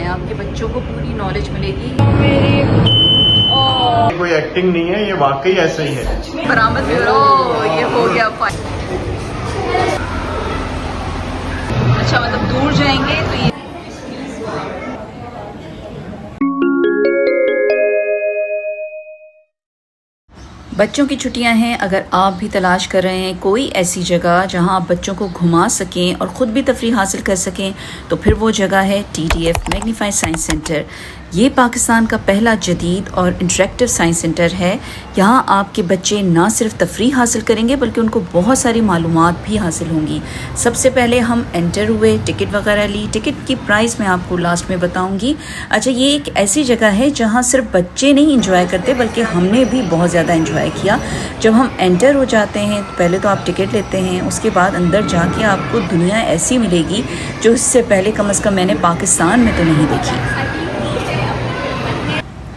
आपके बच्चों को पूरी नॉलेज मिलेगी। कोई एक्टिंग नहीं है, ये वाकई ऐसा ही है। बरामद भी हो रहा, ये हो गया। अच्छा, मतलब दूर जाएंगे तो ये बच्चों की छुट्टियां हैं। अगर आप भी तलाश कर रहे हैं कोई ऐसी जगह जहां आप बच्चों को घुमा सकें और ख़ुद भी तफरीह हासिल कर सकें, तो फिर वो जगह है TTF मैग्नीफाइड साइंस सेंटर। ये पाकिस्तान का पहला जदीद और इंटरेक्टिव साइंस सेंटर है। यहाँ आपके बच्चे ना सिर्फ तफरीह हासिल करेंगे बल्कि उनको बहुत सारी मालूमात भी हासिल होंगी। सबसे पहले हम एंटर हुए, टिकट वगैरह ली। टिकट की प्राइस मैं आपको लास्ट में बताऊंगी। अच्छा, ये एक ऐसी जगह है जहाँ सिर्फ बच्चे नहीं इंजॉय करते बल्कि हमने भी बहुत ज़्यादा इंजॉय किया। जब हम एंटर हो जाते हैं तो पहले तो आप टिकट लेते हैं, उसके बाद अंदर जाके आपको दुनिया ऐसी मिलेगी जो इससे पहले कम से कम मैंने पाकिस्तान में तो नहीं देखी।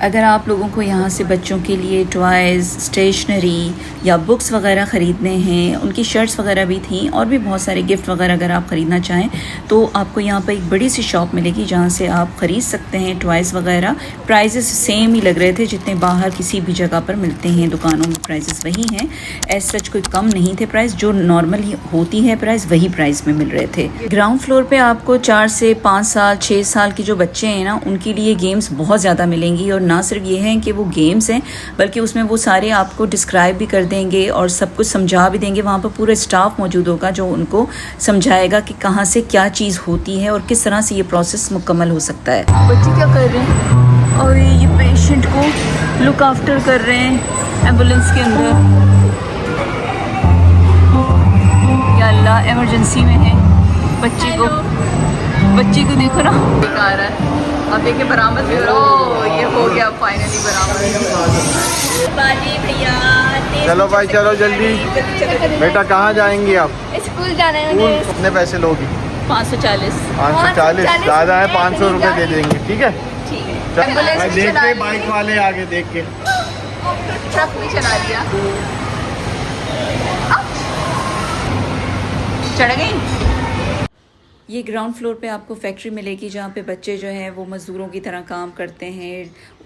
अगर आप लोगों को यहाँ से बच्चों के लिए टॉयज़, स्टेशनरी या बुक्स वगैरह ख़रीदने हैं, उनकी शर्ट्स वगैरह भी थी और भी बहुत सारे गिफ्ट वगैरह अगर आप ख़रीदना चाहें तो आपको यहाँ पर एक बड़ी सी शॉप मिलेगी जहाँ से आप ख़रीद सकते हैं टॉयज़ वगैरह। प्राइसेस सेम ही लग रहे थे जितने बाहर किसी भी जगह पर मिलते हैं दुकानों में, प्राइसेस वही हैं। एज सच कोई कम नहीं थे प्राइस, जो नॉर्मली होती है प्राइस वही प्राइस में मिल रहे थे। ग्राउंड फ्लोर पर आपको 4 से 5 साल 6 साल की जो बच्चे हैं ना, उनके लिए गेम्स बहुत ज़्यादा मिलेंगी। और ना सिर्फ ये हैं कि वो गेम्स हैं बल्कि उसमें वो सारे आपको डिस्क्राइब भी कर देंगे और सब कुछ समझा भी देंगे। वहाँ पर पूरा स्टाफ मौजूद होगा जो उनको समझाएगा कि कहाँ से क्या चीज़ होती है और किस तरह से ये प्रोसेस मुकम्मल हो सकता है। बच्चे क्या कर रहे हैं और ये पेशेंट को लुक आफ्टर कर रहे हैं एम्बुलेंस के अंदर। या अल्लाह, इमरजेंसी में है। बच्ची को देखो ना, आ रहा है। अब देखिए बरामद भी हो रहा, ये हो गया फाइनली बरामद। भैया चलो भाई, चलो जल्दी। बेटा कहाँ जाएंगी आप? स्कूल जाना है मुझे। कितने पैसे लोगी? 540। 540 ज़्यादा है, 500 रुपये दे देंगे। ठीक है, ठीक है। देख के बाइक वाले आगे देख के ट्रक भी चला दिया। चढ़ गई। ये ग्राउंड फ्लोर पे आपको फैक्ट्री मिलेगी जहाँ पे बच्चे जो हैं वो मज़दूरों की तरह काम करते हैं।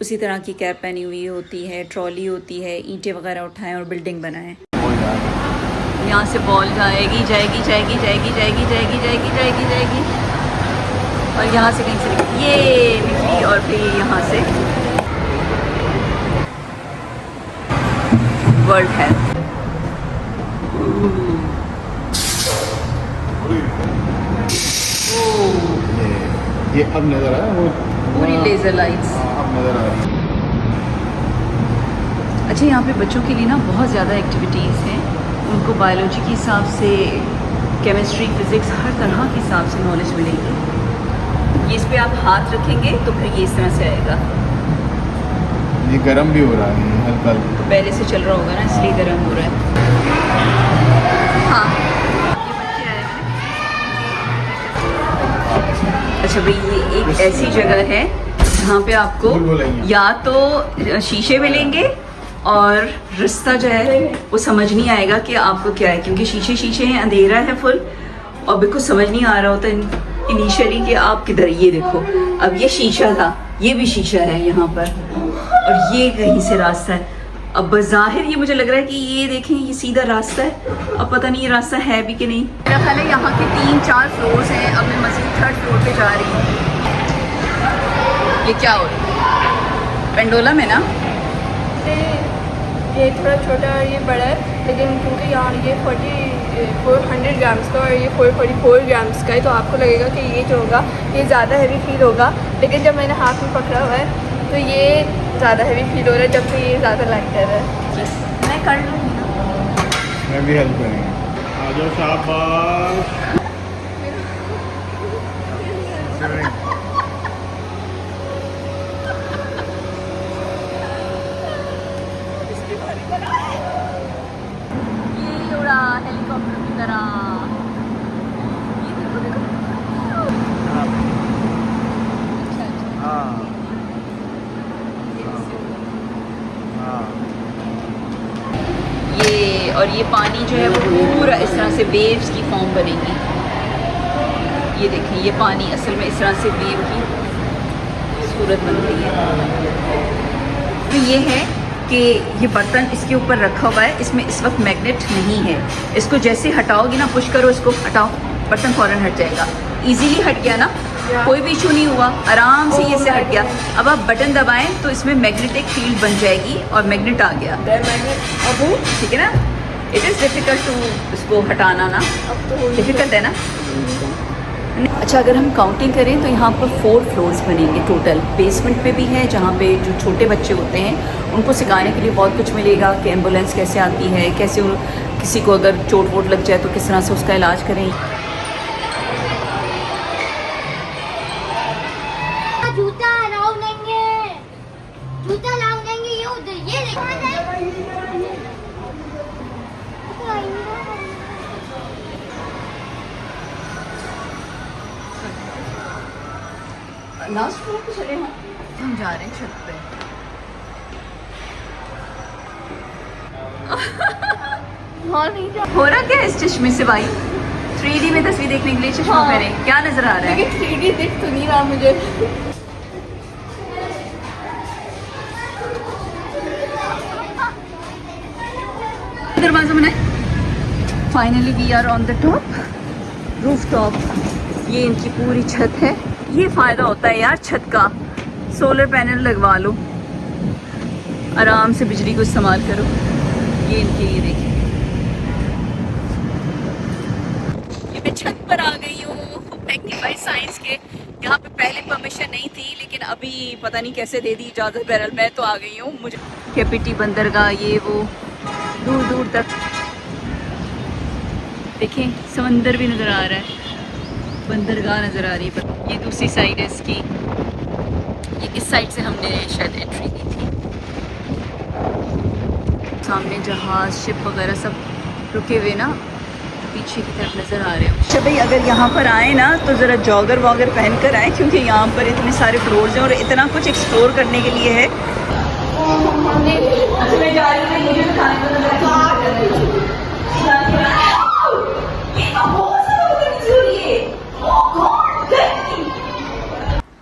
उसी तरह की कैप पहनी हुई होती है, ट्रॉली होती है, ईंटें वगैरह उठाएं और बिल्डिंग बनाएं। यहाँ से बॉल जाएगी जाएगी जाएगी जाएगी जाएगी जाएगी जाएगी जाएगी जाएगी और यहाँ से कहीं से ये निकली और फिर यहाँ से वर्ल्ड हेल्थ। ये अब नजर आया, वो पूरी लेज़र लाइट्स अब नजर आ रही है। अच्छा, यहाँ पे बच्चों के लिए ना बहुत ज़्यादा एक्टिविटीज़ हैं। उनको बायोलॉजी के हिसाब से, केमिस्ट्री, फिज़िक्स, हर तरह के हिसाब से नॉलेज मिलेगी। ये इस पे आप हाथ रखेंगे तो फिर ये इस तरह से आएगा। ये गर्म भी हो रहा है हल्का हल्का, तो पहले से चल रहा होगा ना, इसलिए गर्म हो रहा है। हाँ, ये बच्चे आए हैं। अच्छा भाई, ये एक ऐसी जगह है जहाँ पे आपको या तो शीशे मिलेंगे और रास्ता जो है वो समझ नहीं आएगा कि आपको क्या है, क्योंकि शीशे हैं, अंधेरा है फुल और बिल्कुल समझ नहीं आ रहा होता इनिशियली कि आप किधर। ये देखो, अब ये शीशा था, ये भी शीशा है यहाँ पर और ये कहीं से रास्ता है। अब बज़ाहिर ये मुझे लग रहा है कि ये देखें, ये सीधा रास्ता है। अब पता नहीं ये रास्ता है भी कि नहीं। मेरा ख्याल है यहाँ के 3-4 फ्लोर्स हैं। अब मैं मज़ीद 3rd फ्लोर पे जा रही हूँ। ये क्या हो रहा है? पेंडोला में ना ये थोड़ा छोटा और ये बड़ा है, लेकिन क्योंकि यहाँ ये 400 ग्राम्स का और ये 444 ग्राम्स का है, तो आपको लगेगा कि ये जो होगा ये ज़्यादा हैवी फील होगा। लेकिन जब मैंने हाथ में पकड़ा हुआ है तो ये ज़्यादा हैवी फील हो रहा है, जबकि ये ज़्यादा लाइटर है। मैं कर लूँगी ना, मैं भी हेल्प करेंगे। आ जाओ, शाबाश। ये उड़ा हेलीकॉप्टर की तरह। ये देखो देखो। हाँ ये और ये पानी जो है वो पूरा इस तरह से वेव्स की फॉर्म बनेगी। ये देखें, ये पानी असल में इस तरह से वेव की खूबसूरत बनती है। तो ये है कि ये बर्तन इसके ऊपर रखा हुआ है, इसमें इस वक्त मैग्नेट नहीं है। इसको जैसे हटाओगी ना, पुश करो इसको, हटाओ, बर्तन फ़ौरन हट जाएगा। इजीली हट गया ना, कोई भी इशू नहीं हुआ, आराम से ये से हट गया। अब आप बटन दबाएं तो इसमें मैग्नेटिक फील्ड बन जाएगी और मैग्नेट आ गया, ठीक है ना। इट इज़ डिफ़िकल्ट टू इसको हटाना ना, डिफ़िकल्ट है ना। अच्छा, अगर हम काउंटिंग करें तो यहाँ पर 4 फ्लोर्स बनेंगे टोटल। बेसमेंट पे भी है जहाँ पे जो छोटे बच्चे होते हैं उनको सिखाने के लिए बहुत कुछ मिलेगा कि एम्बुलेंस कैसे आती है, कैसे किसी को अगर चोट वोट लग जाए तो किस तरह से उसका इलाज करें। जूता लाओ लेंगे, जूता लाओ लेंगे, ये उधर ये लास्ट फ्लोर पे चले हम जा रहे हैं छत पे। हाँ नहीं जा हो रहा क्या है इस चश्मे से भाई? 3D में तस्वीर देखने के लिए चश्मा हाँ। पहने, क्या नजर आ रहा है? लेकिन 3D दिख तो नहीं रहा मुझे। दरवाजा बनाए। Finally we are on the top, roof top. ये इनकी पूरी छत है। ये फ़ायदा होता है यार छत का, सोलर पैनल लगवा लो, आराम से बिजली को इस्तेमाल करो। ये इनके, ये देखिए, ये मैं छत पर आ गई हूँ मैग्नीफाई साइंस के। यहाँ पे पहले परमिशन नहीं थी, लेकिन अभी पता नहीं कैसे दे दी इजाज़त। बहरहाल मैं तो आ गई हूँ। मुझे कैपिटी बंदरगाह, ये वो दूर दूर तक देखें, समंदर भी नज़र आ रहा है, बंदरगाह नज़र आ रही है। ये दूसरी साइड है इसकी, ये इस साइड से हमने शायद एंट्री की थी। सामने जहाज़, शिप वगैरह सब रुके हुए ना पीछे की तरफ नज़र आ रहे हैं। अच्छा भाई, अगर यहाँ पर आए ना तो ज़रा जॉगर वॉगर पहन कर आए, क्योंकि यहाँ पर इतने सारे फ्लोर्स हैं और इतना कुछ एक्सप्लोर करने के लिए है।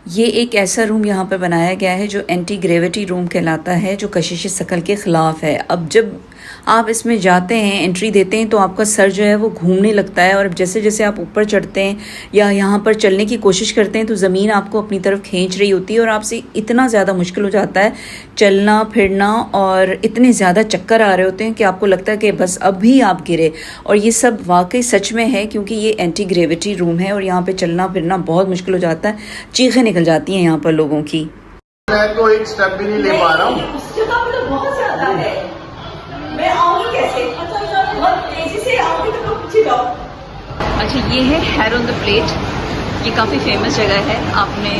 ये एक ऐसा रूम यहाँ पर बनाया गया है जो एंटी ग्रेविटी रूम कहलाता है, जो कशिश शकल के ख़िलाफ़ है। अब जब आप इसमें जाते हैं, एंट्री देते हैं, तो आपका सर जो है वो घूमने लगता है, और अब जैसे जैसे आप ऊपर चढ़ते हैं या यहाँ पर चलने की कोशिश करते हैं तो ज़मीन आपको अपनी तरफ खींच रही होती है और आपसे इतना ज़्यादा मुश्किल हो जाता है चलना फिरना, और इतने ज़्यादा चक्कर आ रहे होते हैं कि आपको लगता है कि बस अभी आप गिरे। और ये सब वाकई सच में है, क्योंकि ये एंटी ग्रेविटी रूम है और यहाँ पर चलना फिरना बहुत मुश्किल हो जाता है, चीखें निकल जाती हैं यहाँ पर लोगों की। मैं तो एक स्टेप भी नहीं ले पा रहा हूँ। बहुत ज़्यादा है, मैं आऊँगी कैसे? बहुत तेजी से आऊँगी तो पीछे जाओ। अच्छा, ये है हेयर ऑन द प्लेट। ये काफ़ी फेमस जगह है, आपने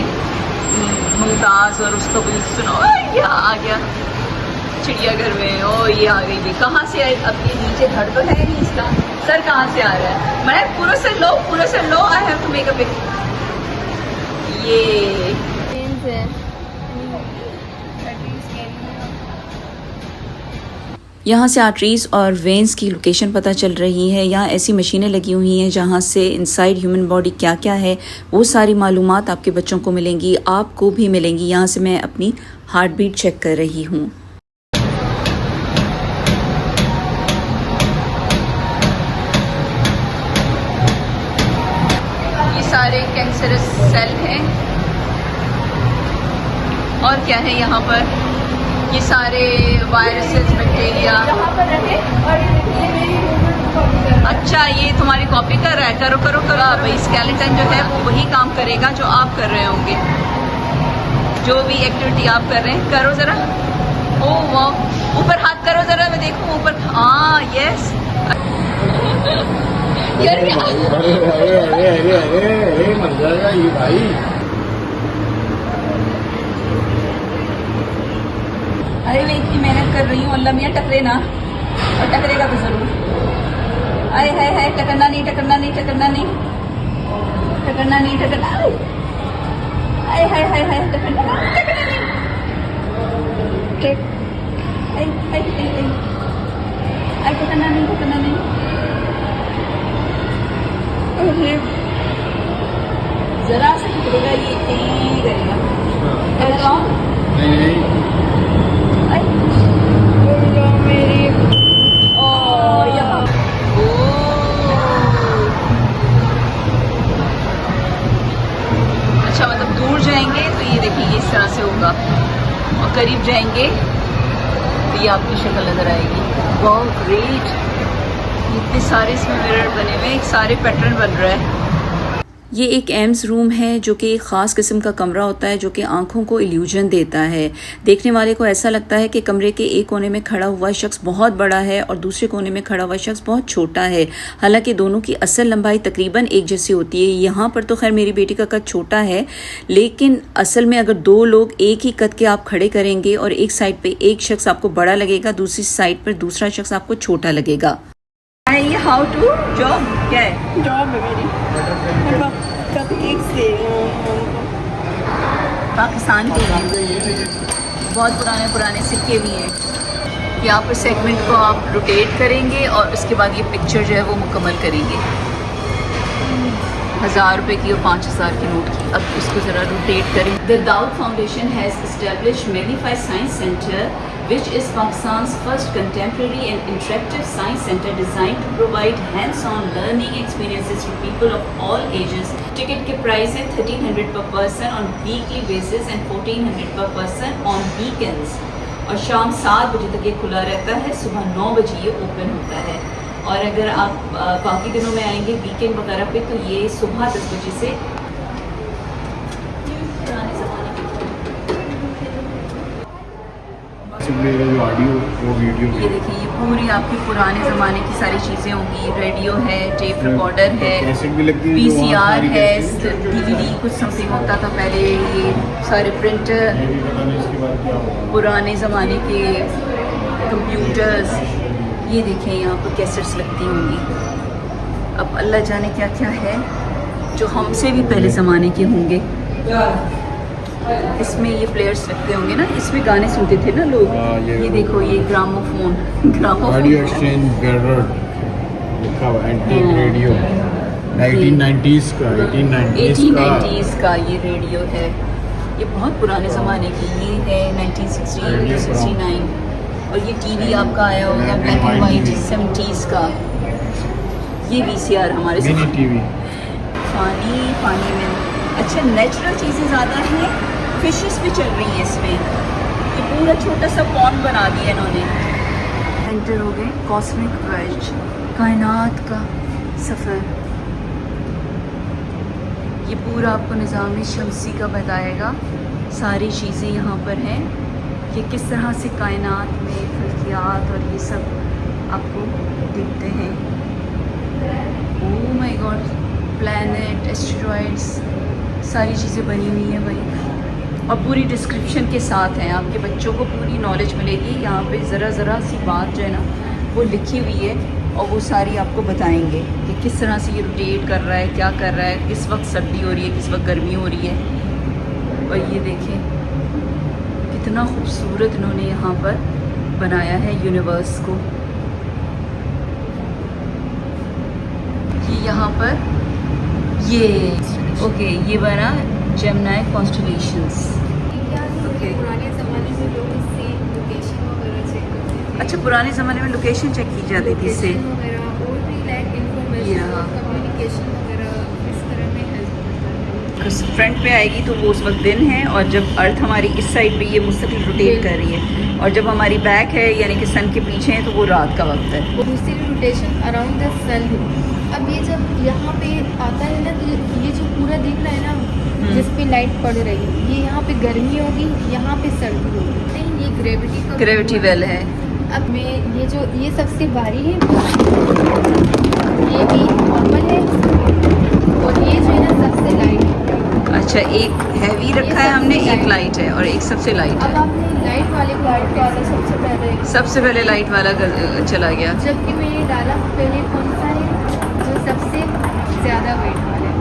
मुमताज़ और उसका भी सुना। ये आ गया चिड़ियाघर में। ओ ये आ गई, ये कहाँ से आई? अब ये नीचे धड़ तो है नहीं, इसका सर कहाँ से आ रहा है? मैं पूरा सर लो, पूरा सर लो। I have to make a pick. ये यहाँ से आर्टरीज और वेंस की लोकेशन पता चल रही है। यहाँ ऐसी मशीनें लगी हुई हैं जहाँ से इनसाइड ह्यूमन बॉडी क्या क्या है वो सारी मालूमात आपके बच्चों को मिलेंगी, आपको भी मिलेंगी। यहाँ से मैं अपनी हार्ट बीट चेक कर रही हूँ। ये सारे कैंसरस सेल हैं। और क्या है यहाँ पर? ये सारे वायरसेस, बैक्टीरिया। अच्छा, ये तुम्हारी कॉपी कर रहा है? करो करो करो भाई। स्केलेटन जो है वो वही काम करेगा जो आप कर रहे होंगे, जो भी एक्टिविटी आप कर रहे हैं। करो ज़रा। ओह वाह, ऊपर हाथ करो ज़रा, मैं देखूँ ऊपर। हाँ यस। अरे अरे अरे अरे अरे मर जाएगा ये भाई। अरे मैं इतनी मेहनत कर रही हूँ, अल्लाह मियाँ टकरे ना, और टकरेगा तो ज़रूर। आए हाय हाय, टकरना नहीं, टकरना नहीं, टकरना नहीं, टकरना नहीं, टकरना। आए हाय हाय हाय, टकरना नहीं, टकरना नहीं। आई आई आई आई आई, टकरना नहीं, टकरना नहीं। ज़रा सा टकरेगा, ये करेगा। अच्छा मतलब दूर जाएंगे तो ये देखिए इस तरह से होगा, और करीब जाएंगे तो ये आपकी शक्ल नज़र आएगी। बहुत ग्रेट, इतने सारे इसमें मिरर बने हुए हैं, एक सारे पैटर्न बन रहा है। ये एक एम्स रूम है जो कि एक ख़ास किस्म का कमरा होता है जो कि आंखों को इल्यूजन देता है। देखने वाले को ऐसा लगता है कि कमरे के एक कोने में खड़ा हुआ शख्स बहुत बड़ा है और दूसरे कोने में खड़ा हुआ शख्स बहुत छोटा है। हालांकि दोनों की असल लंबाई तकरीबन एक जैसी होती है। यहाँ पर तो खैर मेरी बेटी का कद छोटा है, लेकिन असल में अगर दो लोग एक ही कद के आप खड़े करेंगे और एक साइड पर एक शख्स आपको बड़ा लगेगा, दूसरी साइड पर दूसरा शख्स आपको छोटा लगेगा। ये हाउ टू जॉब क्या है? जॉब है मेरी, कपकेक्स दे रही हूँ पाकिस्तान के लिए बहुत पुराने सिक्के भी हैं। यहाँ पर सेगमेंट को आप रोटेट करेंगे और उसके बाद ये पिक्चर जो है वो मुकम्मल करेंगे। 1000 रुपये की और 5000 की नोट की। अब इसको ज़रा रोटेट करें। The Dawood foundation has established magnified science centre which is Pakistan's first contemporary and interactive science center designed to provide hands-on learning experiences to people of all ages. Ticket के price है 1300 per person on weekly basis and 1400 per person on weekends. और शाम 7 बजे तक ये खुला रहता है, सुबह 9 बजे ये ओपन होता है। और अगर आप बाकी दिनों में आएंगे वीकेंड वगैरह पे तो ये सुबह 10 बजे से जो ऑडियो वो वीडियो ये देखिए ये पूरी आपकी पुराने ज़माने की सारी चीज़ें होंगी। रेडियो है, टेप रिकॉर्डर है, कैसेट भी लगती है, VCR है, DVD कुछ समथिंग होता था पहले। ये सारे प्रिंटर, पुराने ज़माने के कंप्यूटर्स, ये देखें यहाँ पर कैसेट्स लगती होंगी। अब अल्लाह जाने क्या क्या है जो हमसे भी पहले ज़माने के होंगे। इसमें ये प्लेयर्स लगते होंगे ना, इसमें गाने सुनते थे ना लोग। ये देखो ये ग्रामोफोन ऑडियो एक्सचेंज गैलर्ड लिखा हुआ, एंटीक रेडियो 1990s का 1890s का ये रेडियो है। ये बहुत पुराने ज़माने की, ये है 1960 69। और ये टीवी आपका आया होगा ब्लैक एंड वाइट 70s का। ये VCR हमारे मिनी टीवी। पानी में अच्छा नेचुरल चीज़ें ज़्यादा हैं, फिशेस भी चल रही हैं इसमें। ये पूरा छोटा सा पॉन्ड बना दिया इन्होंने। एंटर हो गए कॉस्मिक वर्ल्ड, कायनात का सफ़र। ये पूरा आपको निज़ाम शमसी का बताएगा। सारी चीज़ें यहाँ पर हैं कि किस तरह से कायनात में फल्कियात और ये सब आपको दिखते हैं। Oh my God, planet, asteroids, सारी चीज़ें बनी हुई हैं भाई, और पूरी डिस्क्रिप्शन के साथ हैं। आपके बच्चों को पूरी नॉलेज मिलेगी। यहाँ पे ज़रा सी बात जो है ना वो लिखी हुई है और वो सारी आपको बताएंगे कि किस तरह से ये रोटेट कर रहा है, क्या कर रहा है, किस वक्त सर्दी हो रही है, किस वक्त गर्मी हो रही है। और ये देखें कितना खूबसूरत इन्होंने यहाँ पर बनाया है यूनिवर्स को। ये यहाँ पर ये ओके ये बना जेमिनी कॉन्स्टलेशंस। ओके पुराने ज़माने में लोग इससे लोकेशन वगैरह चेक करते थे। अच्छा, पुराने ज़माने में लोकेशन चेक की जाती थी इससे। और भी लाइक इंफॉर्मेशन कम्युनिकेशन वगैरह इस तरह में हेल्प। फ्रंट पे आएगी तो वो उस वक्त दिन है, और जब अर्थ हमारी इस साइड पे ये मुस्तकिल रोटेट कर रही है, और जब हमारी बैक है यानी कि सन के पीछे है तो वो रात का वक्त है। दूसरी रोटेशन अराउंड द सन। अब ये जब यहाँ पे आता है ना तो ये जो पूरा दिख रहा है ना जिस पे लाइट पड़ रही है, ये यहाँ पे गर्मी होगी, यहाँ पे सर्दी होगी। ये ग्रेविटी वेल है। अब मैं ये सबसे भारी है, ये भी नॉर्मल है, और ये जो है ना सबसे लाइट है। अच्छा, एक हैवी रखा है हमने, एक लाइट है और एक सबसे लाइट अब है। आपने लाइट वाला सबसे पहले लाइट वाला चला गया। जबकि मैं ये डाला पहले कौन सा है जो सबसे ज़्यादा वेट वाला है,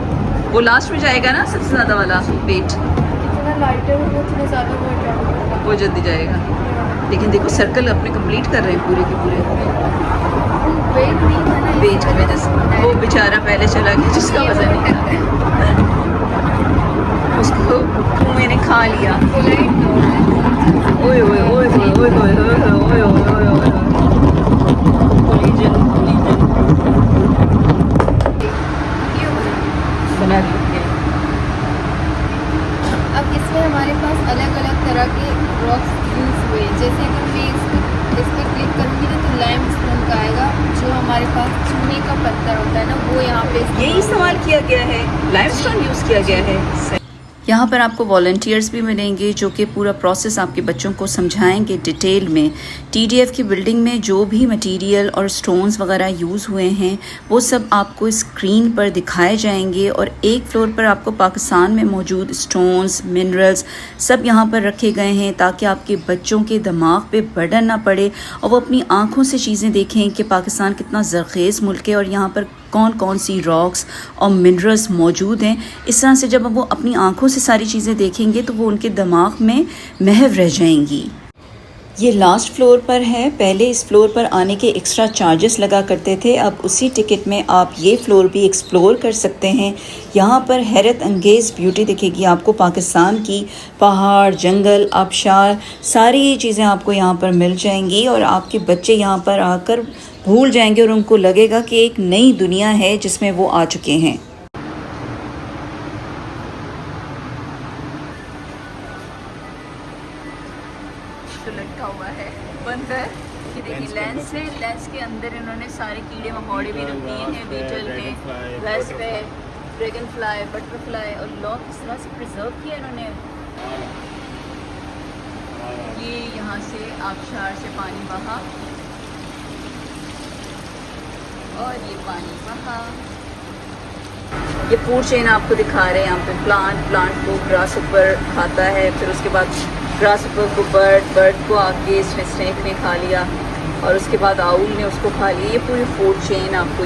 वो लास्ट में जाएगा ना, सबसे ज़्यादा वाला वेट। जितना लाइटर होगा उतना ज़्यादा वेट डालूंगा, वो जल्दी जाएगा। लेकिन देखो सर्कल अपने कंप्लीट कर रहे हैं पूरे के पूरे। वेट नहीं था ना, वेट की वजह से वो बेचारा पहले चला गया जिसका वजन नहीं था, उसको कुएं ने खा लिया। ओए ओए ओए ओए ओए ओए ओए ओए ओए बना दी। अलग अलग तरह के रॉक्स यूज़ हुए। जैसे कि मैं इस पर क्लिक करूँगी ना तो लाइमस्टोन का आएगा, जो हमारे पास चूने का पत्थर होता है ना, वो यहाँ पे यही इस्तेमाल किया गया है, लाइमस्टोन यूज़ किया गया है। यहाँ पर आपको वॉलंटियर्स भी मिलेंगे जो कि पूरा प्रोसेस आपके बच्चों को समझाएंगे डिटेल में। टीडीएफ की बिल्डिंग में जो भी मटेरियल और स्टोन्स वगैरह यूज़ हुए हैं वो सब आपको स्क्रीन पर दिखाए जाएंगे, और एक फ्लोर पर आपको पाकिस्तान में मौजूद स्टोन्स, मिनरल्स सब यहाँ पर रखे गए हैं ताकि आपके बच्चों के दिमाग पे बर्डन ना पड़े और वो अपनी आँखों से चीज़ें देखें कि पाकिस्तान कितना ज़रख़ेज़ मुल्क है और यहाँ पर कौन कौन सी रॉक्स और मिनरल्स मौजूद हैं। इस तरह से जब वो अपनी आँखों से सारी चीज़ें देखेंगे तो वो उनके दिमाग में महव रह जाएंगी। ये लास्ट फ्लोर पर है। पहले इस फ्लोर पर आने के एक्स्ट्रा चार्जेस लगा करते थे, अब उसी टिकट में आप ये फ्लोर भी एक्सप्लोर कर सकते हैं। यहाँ पर हैरत अंगेज़ ब्यूटी दिखेगी आपको पाकिस्तान की, पहाड़, जंगल, आबशार, सारी चीज़ें आपको यहाँ पर मिल जाएंगी और आपके बच्चे यहाँ पर आकर भूल जाएंगे और उनको लगेगा कि एक नई दुनिया है जिसमें वो आ चुके हैं। तो लटका हुआ है बंद है कि देखिए लेंस है, लेंस के अंदर इन्होंने सारे कीड़े मकोड़े भी रख दिए हैं, बीटल है, ग्लास पे, ड्रैगन फ्लाई, बटरफ्लाई, और लॉक किस तरह से प्रिजर्व किया इन्होंने। ये यहाँ से आबशार से पानी बहा और ये पानी बहा। ये फूड चेन आपको दिखा रहे हैं यहाँ पे। प्लांट को ग्रास ऊपर खाता है, फिर उसके बाद ग्रास ऊपर को बर्ड को आके इसने स्नेक ने खा लिया और उसके बाद आउल ने उसको खा लिया। ये पूरी फूड चेन आपको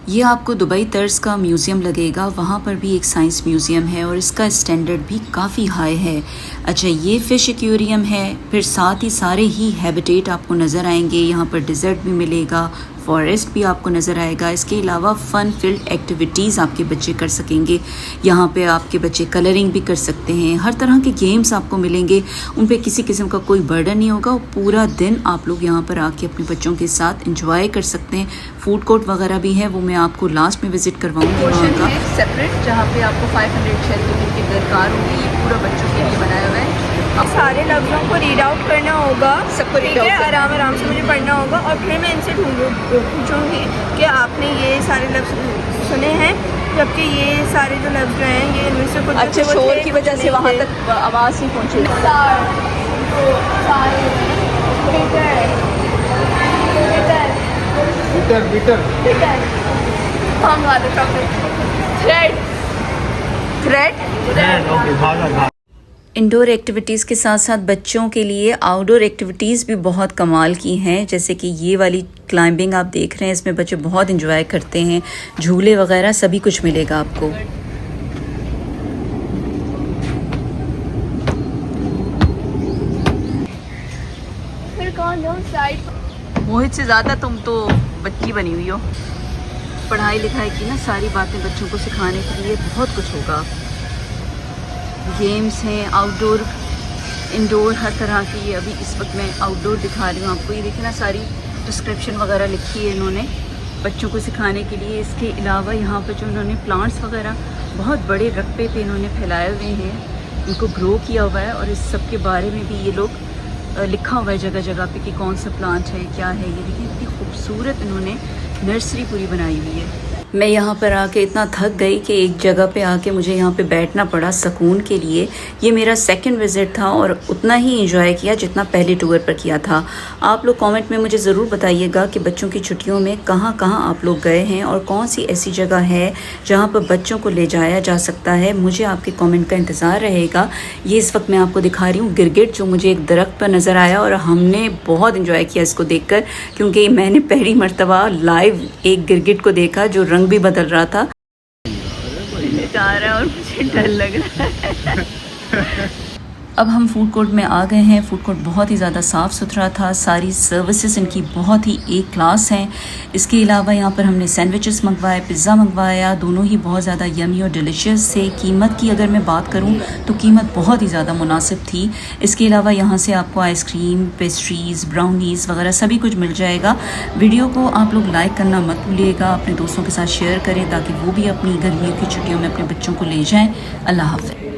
ये आपको दुबई तर्ज का म्यूज़ियम लगेगा। वहाँ पर भी एक साइंस म्यूज़ियम है और इसका स्टैंडर्ड भी काफ़ी हाई है। अच्छा, ये फ़िश एक्वेरियम है, फिर साथ ही सारे ही हैबिटेट आपको नज़र आएंगे। यहाँ पर डिज़र्ट भी मिलेगा, फॉरेस्ट भी आपको नज़र आएगा। इसके अलावा फ़न फील्ड एक्टिविटीज़ आपके बच्चे कर सकेंगे। यहाँ पे आपके बच्चे कलरिंग भी कर सकते हैं, हर तरह के गेम्स आपको मिलेंगे, उन पे किसी किस्म का कोई बर्डन नहीं होगा। और पूरा दिन आप लोग यहाँ पर आके अपने बच्चों के साथ इंजॉय कर सकते हैं। फूड कोर्ट वगैरह भी है, वो मैं आपको लास्ट में विज़िट करवाऊँगी वहाँ का सेपरेट, जहाँ पे आपको 500 शेल की दरकार होगी। ये पूरा बच्चों के लिए बनाया हुआ है। अब सारे लफ्ज़ों को रीड आउट करना होगा, सबको रीड आउट आराम आराम से मुझे पढ़ना होगा और फिर मैं इनसे पूछूंगी कि आपने ये सारे लफ्ज़ सुने हैं, जबकि ये सारे जो लफ्ज़ जो हैं ये इनमें से कुछ अच्छा शोर की वजह से वहाँ तक आवाज़ नहीं पहुँची। इंडोर एक्टिविटीज़ के साथ साथ बच्चों के लिए आउटडोर एक्टिविटीज़ भी बहुत कमाल की हैं। जैसे कि ये वाली क्लाइंबिंग आप देख रहे हैं, इसमें बच्चे बहुत इंजॉय करते हैं। झूले वगैरह सभी कुछ मिलेगा आपको। मोहित से ज़्यादा तुम तो बच्ची बनी हुई हो। पढ़ाई लिखाई की ना सारी बातें बच्चों को सिखाने के लिए बहुत कुछ होगा। गेम्स हैं, आउटडोर, इंडोर, हर तरह की। ये अभी इस वक्त मैं आउटडोर दिखा रही हूँ आपको। ये देखिए ना, सारी डिस्क्रिप्शन वगैरह लिखी है इन्होंने बच्चों को सिखाने के लिए। इसके अलावा यहाँ पर जो इन्होंने प्लांट्स वगैरह बहुत बड़े रकबे पे इन्होंने फैलाए हुए हैं, इनको ग्रो किया हुआ है और इस सब के बारे में भी ये लोग लिखा हुआ है जगह जगह पे कि कौन सा प्लांट है, क्या है। ये देखिए इतनी खूबसूरत इन्होंने नर्सरी पूरी बनाई हुई है। मैं यहाँ पर आके इतना थक गई कि एक जगह पे आके मुझे यहाँ पे बैठना पड़ा सुकून के लिए। ये मेरा सेकंड विज़िट था और उतना ही एंजॉय किया जितना पहले टूर पर किया था। आप लोग कमेंट में मुझे ज़रूर बताइएगा कि बच्चों की छुट्टियों में कहाँ कहाँ आप लोग गए हैं और कौन सी ऐसी जगह है जहाँ पर बच्चों को ले जाया जा सकता है। मुझे आपके कॉमेंट का इंतज़ार रहेगा। ये इस वक्त मैं आपको दिखा रही हूँ गिरगिट, जो मुझे एक दरख्त पर नज़र आया और हमने बहुत इंजॉय किया इसको देख कर, क्योंकि मैंने पहली मरतबा लाइव एक गिरगिट को देखा जो रंग भी बदल रहा था। जा रहा है और मुझे डर लग रहा है। अब हम फूड कोर्ट में आ गए हैं। फूड कोर्ट बहुत ही ज़्यादा साफ़ सुथरा था, सारी सर्विसेज इनकी बहुत ही एक क्लास हैं। इसके अलावा यहाँ पर हमने सैंडविचेस मंगवाए, पिज़्ज़ा मंगवाया, दोनों ही बहुत ज़्यादा यमी और डिलीशियस थे। कीमत की अगर मैं बात करूँ तो कीमत बहुत ही ज़्यादा मुनासिब थी। इसके अलावा यहाँ से आपको आइसक्रीम, पेस्ट्रीज़, ब्राउनीज़ वगैरह सभी कुछ मिल जाएगा। वीडियो को आप लोग लाइक करना मत भूलिएगा, अपने दोस्तों के साथ शेयर करें ताकि वो भी अपनी गर्मियों की छुट्टियों में अपने बच्चों को ले जाएँ। अल्लाह हाफ़िज़।